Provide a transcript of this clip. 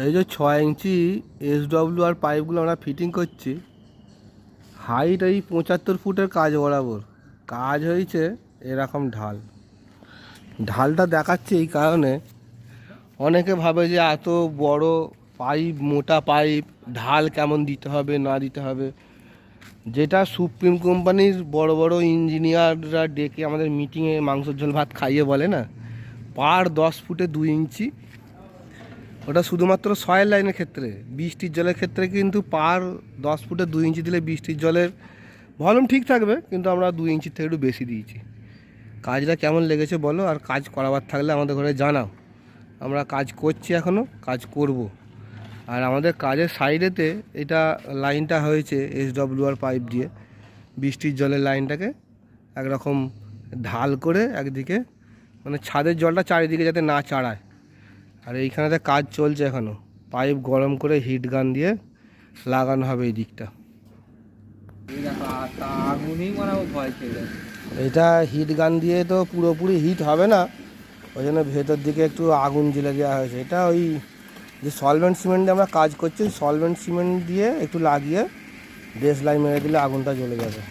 এই যে 6 ইঞ্চি SWR পাইপগুলো আমরা ফিটিং করছি, হাইট এই 75 ফুটের কাজ বরাবর। কাজ হয়েছে এরকম ঢাল। ঢালটা দেখাচ্ছে এই কারণে, অনেকে ভাবে যে এত বড় পাইপ, মোটা পাইপ, ঢাল কেমন দিতে হবে না দিতে হবে। যেটা সুপ্রিম কোম্পানির বড় বড় ইঞ্জিনিয়াররা ডেকে আমাদের মিটিংয়ে মাংসের ঝোল ভাত খাইয়ে বলে না, পার 10 ফুটে 2 ইঞ্চি। ওটা শুধুমাত্র সয়েল লাইনের ক্ষেত্রে। বৃষ্টির জলের ক্ষেত্রে কিন্তু পার 10 ফুটে 2 ইঞ্চি দিলে বৃষ্টির জলের ভলিউম ঠিক থাকবে, কিন্তু আমরা 2 ইঞ্চির থেকে একটু বেশি দিয়েছি। কাজটা কেমন লেগেছে বলো, আর কাজ করাবার থাকলে আমাদের ঘরে জানাও। আমরা কাজ করছি, এখনও কাজ করব। আর আমাদের কাজের সাইডেতে এটা লাইনটা হয়েছে SWR পাইপ দিয়ে, বৃষ্টির জলের লাইনটাকে একরকম ঢাল করে একদিকে, মানে ছাদের জলটা চারিদিকে যাতে না চাড়ায়। আর এইখানেতে কাজ চলছে এখনও, পাইপ গরম করে হিট গান দিয়ে লাগানো হবে এই দিকটা। এটা হিট গান দিয়ে তো পুরোপুরি হিট হবে না, ওই জন্য ভেতর দিকে একটু আগুন জ্বেলে দেওয়া হয়েছে। এটা ওই যে সলভেন্ট সিমেন্ট দিয়ে আমরা কাজ করছি, সলভেন্ট সিমেন্ট দিয়ে একটু লাগিয়ে বেস লাইন মেরে দিলে আগুনটা জ্বলে যাবে।